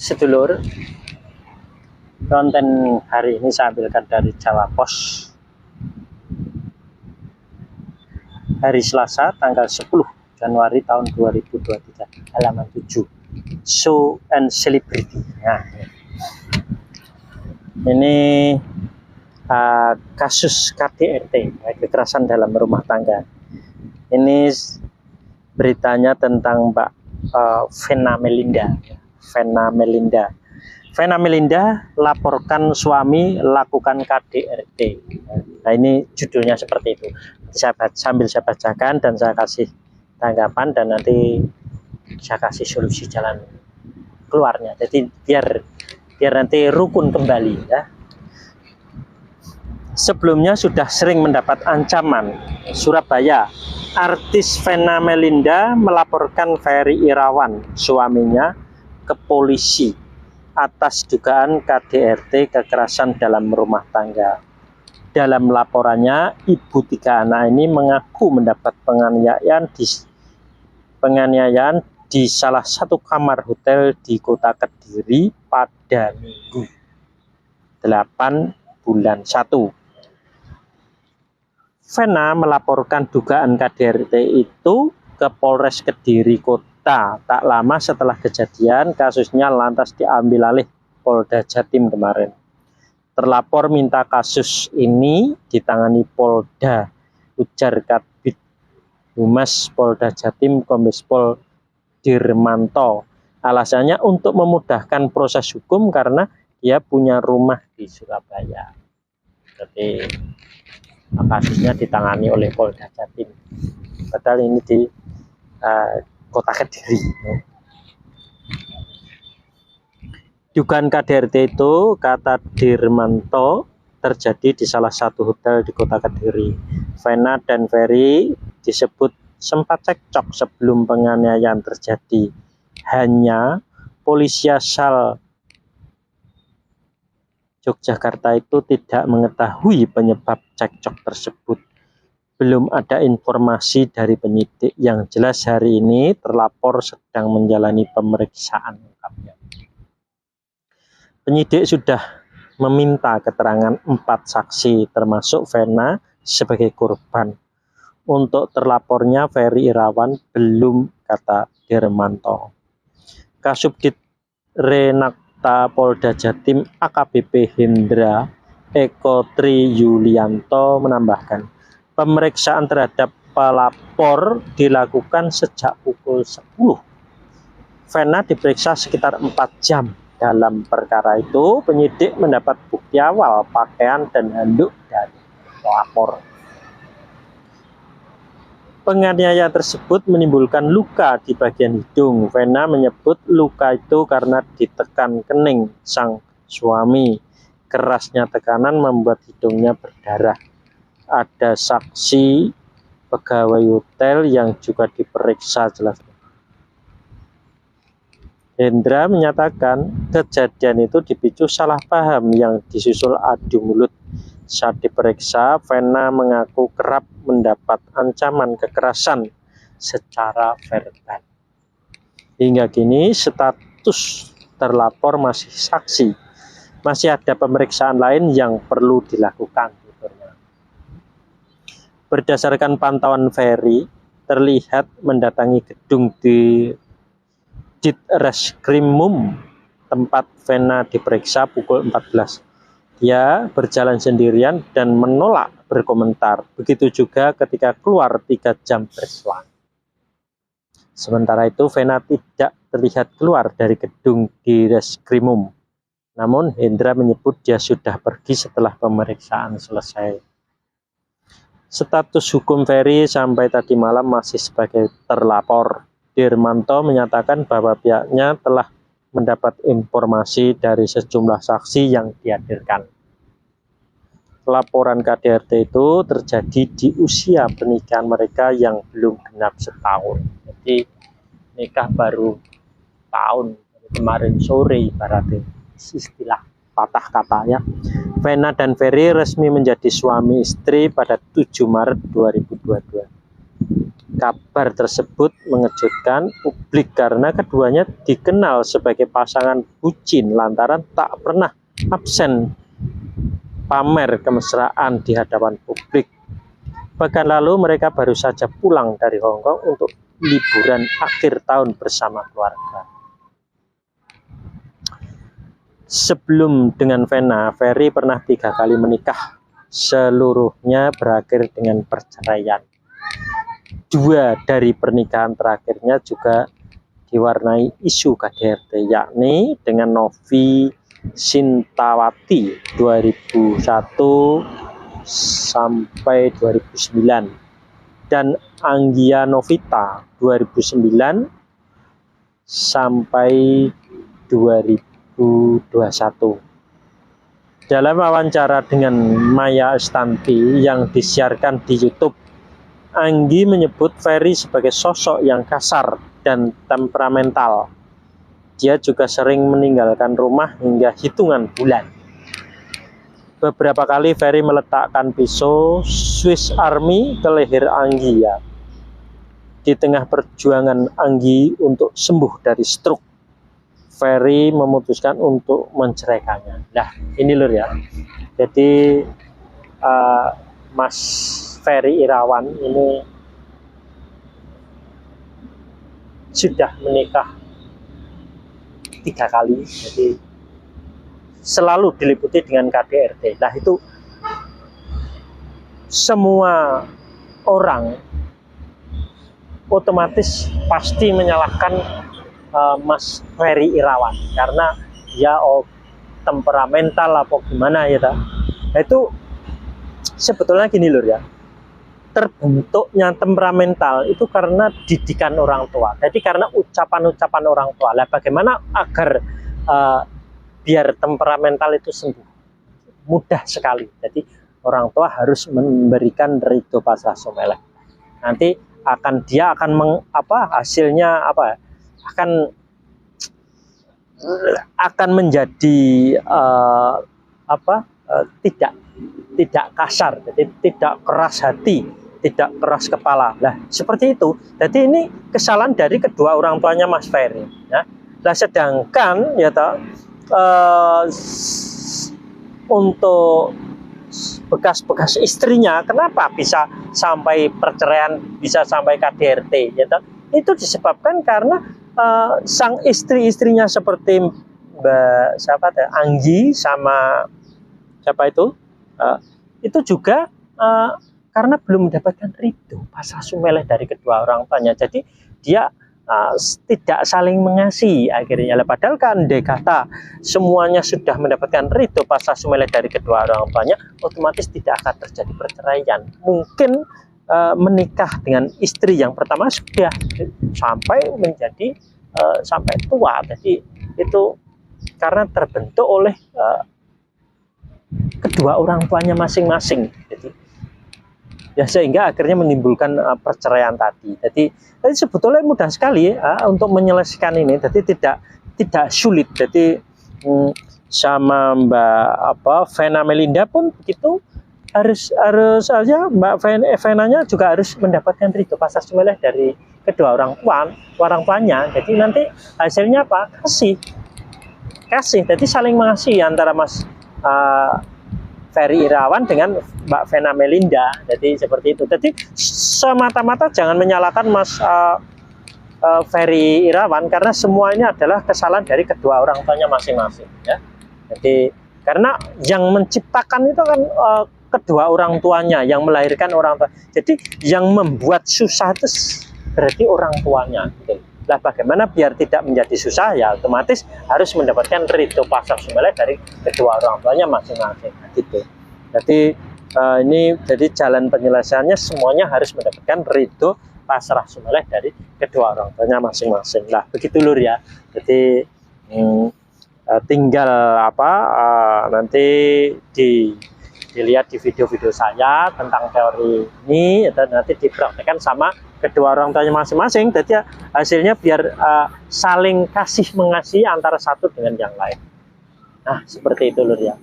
Sedulur, konten hari ini saya ambilkan dari Jawa Pos hari Selasa tanggal 10 Januari tahun 2023, halaman 7, Show and Celebrity. Nah, ini kasus KDRT, kekerasan dalam rumah tangga. Ini beritanya tentang Mbak Vena Melinda laporkan suami lakukan KDRT. Nah, ini judulnya seperti itu. Sambil saya bacakan dan saya kasih tanggapan dan nanti saya kasih solusi jalan keluarnya. Jadi biar nanti rukun kembali ya. Sebelumnya sudah sering mendapat ancaman. Surabaya, artis Vena Melinda melaporkan Ferry Irawan, suaminya, ke polisi atas dugaan KDRT, kekerasan dalam rumah tangga. Dalam laporannya, ibu 3 anak ini mengaku mendapat penganiayaan di salah satu kamar hotel di Kota Kediri pada Minggu 8 bulan 1. Vena melaporkan dugaan KDRT itu ke Polres Kediri Kota. Tak lama setelah kejadian, kasusnya lantas diambil alih Polda Jatim kemarin. Terlapor minta kasus ini ditangani Polda, ujar Kabid Humas Polda Jatim Kombes Pol Dirmanto. Alasannya untuk memudahkan proses hukum karena dia punya rumah di Surabaya. Jadi kasusnya ditangani oleh Polda Jatim. Padahal ini di Kota Kediri. Dugaan KDRT itu, kata Dirmanto, terjadi di salah satu hotel di Kota Kediri. Vena dan Ferry disebut sempat cekcok sebelum penganiayaan terjadi. Hanya polisi asal Yogyakarta itu tidak mengetahui penyebab cekcok tersebut. Belum ada informasi dari penyidik. Yang jelas hari ini terlapor sedang menjalani pemeriksaan. Penyidik sudah meminta keterangan 4 saksi termasuk Vena sebagai korban. Untuk terlapornya Ferry Irawan belum, kata Dirmanto. Kasubdit Renakta Polda Jatim AKBP Hendra Eko Tri Yulianto menambahkan, pemeriksaan terhadap pelapor dilakukan sejak pukul 10. Vena diperiksa sekitar 4 jam. Dalam perkara itu, penyidik mendapat bukti awal pakaian dan handuk dari pelapor. Penganiayaan tersebut menimbulkan luka di bagian hidung. Vena menyebut luka itu karena ditekan kening sang suami. Kerasnya tekanan membuat hidungnya berdarah. Ada saksi pegawai hotel yang juga diperiksa, jelas. Hendra menyatakan kejadian itu dipicu salah paham yang disusul adu mulut. Saat diperiksa, Vena mengaku kerap mendapat ancaman kekerasan secara verbal. Hingga kini status terlapor masih saksi. Masih ada pemeriksaan lain yang perlu dilakukan. Berdasarkan pantauan Ferry, terlihat mendatangi gedung di Ditreskrimum tempat Vena diperiksa pukul 14. Dia berjalan sendirian dan menolak berkomentar. Begitu juga ketika keluar 3 jam berselang. Sementara itu Vena tidak terlihat keluar dari gedung Ditreskrimum. Namun Hendra menyebut dia sudah pergi setelah pemeriksaan selesai. Status hukum Ferry sampai tadi malam masih sebagai terlapor. Dirmanto menyatakan bahwa pihaknya telah mendapat informasi dari sejumlah saksi yang dihadirkan. Laporan KDRT itu terjadi di usia pernikahan mereka yang belum genap setahun. Jadi nikah baru tahun, kemarin sore ibaratnya, istilah patah kata ya. Vena dan Ferry resmi menjadi suami istri pada 7 Maret 2022. Kabar tersebut mengejutkan publik karena keduanya dikenal sebagai pasangan bucin lantaran tak pernah absen pamer kemesraan di hadapan publik. Pekan lalu mereka baru saja pulang dari Hong Kong untuk liburan akhir tahun bersama keluarga. Sebelum dengan Vena, Ferry pernah 3 kali menikah. Seluruhnya berakhir dengan perceraian. 2 dari pernikahan terakhirnya juga diwarnai isu KDRT, yakni dengan Novi Sintawati 2001 sampai 2009 dan Anggia Novita 2009 sampai 2021. Dalam wawancara dengan Maya Estianty yang disiarkan di YouTube, Anggi menyebut Ferry sebagai sosok yang kasar dan temperamental. Dia juga sering meninggalkan rumah hingga hitungan bulan. Beberapa kali Ferry meletakkan pisau Swiss Army ke leher Anggi ya. Di tengah perjuangan Anggi untuk sembuh dari stroke, Ferry memutuskan untuk menceraikannya. Nah, ini lur ya. Jadi Mas Ferry Irawan ini sudah menikah 3 kali, jadi selalu diliputi dengan KDRT. Nah, itu semua orang otomatis pasti menyalahkan Mas Ferry Irawan karena dia temperamental apa gimana ya tak? Nah, itu sebetulnya gini lur ya, terbentuknya temperamental itu karena didikan orang tua. Jadi karena ucapan-ucapan orang tua. Lah bagaimana agar biar temperamental itu sembuh? Mudah sekali. Jadi orang tua harus memberikan ridho pasrah sumeleh. Nanti dia akan hasilnya apa? Akan menjadi tidak kasar, jadi tidak keras hati, tidak keras kepala. Nah, seperti itu. Jadi ini kesalahan dari kedua orang tuanya Mas Ferry. Ya. Nah, sedangkan ya untuk bekas-bekas istrinya, kenapa bisa sampai perceraian, bisa sampai KDRT? Ya, itu disebabkan karena sang istri-istrinya seperti Mbak Anggi sama siapa itu juga karena belum mendapatkan ridho pasrah sumeleh dari kedua orang tuanya. Jadi dia tidak saling mengasihi akhirnya. Padahal kan kata semuanya sudah mendapatkan ridho pasrah sumeleh dari kedua orang tuanya, otomatis tidak akan terjadi perceraian. Mungkin menikah dengan istri yang pertama sudah sampai menjadi sampai tua. Jadi itu karena terbentuk oleh kedua orang tuanya masing-masing. Jadi ya sehingga akhirnya menimbulkan perceraian tadi. Jadi sebetulnya mudah sekali untuk menyelesaikan ini. Jadi tidak sulit. Jadi sama Mbak Vena Melinda pun begitu, harus aja Mbak Venanya juga harus mendapatkan ridho pasrah sumeleh dari kedua orang tuanya. Jadi nanti hasilnya apa? Kasih. Jadi saling mengasihi antara Mas Ferry Irawan dengan Mbak Vena Melinda. Jadi seperti itu. Jadi semata-mata jangan menyalahkan Mas Ferry Irawan karena semua ini adalah kesalahan dari kedua orang tuanya masing-masing. Ya. Jadi karena yang menciptakan itu kan kedua orang tuanya, yang melahirkan orang tua. Jadi yang membuat susah itu berarti orang tuanya. Gitu. Lah bagaimana biar tidak menjadi susah, ya otomatis harus mendapatkan ridho pasrah sumeleh dari kedua orang tuanya masing-masing. Gitu. Jadi ini jadi jalan penyelesaiannya semuanya harus mendapatkan ridho pasrah sumeleh dari kedua orang tuanya masing-masing. Lah begitu lur ya. Jadi tinggal nanti dilihat di video-video saya tentang teori ini, dan nanti dipraktekkan sama kedua orang tuanya masing-masing. Jadi hasilnya biar saling kasih mengasihi antara satu dengan yang lain. Nah seperti itu lur ya.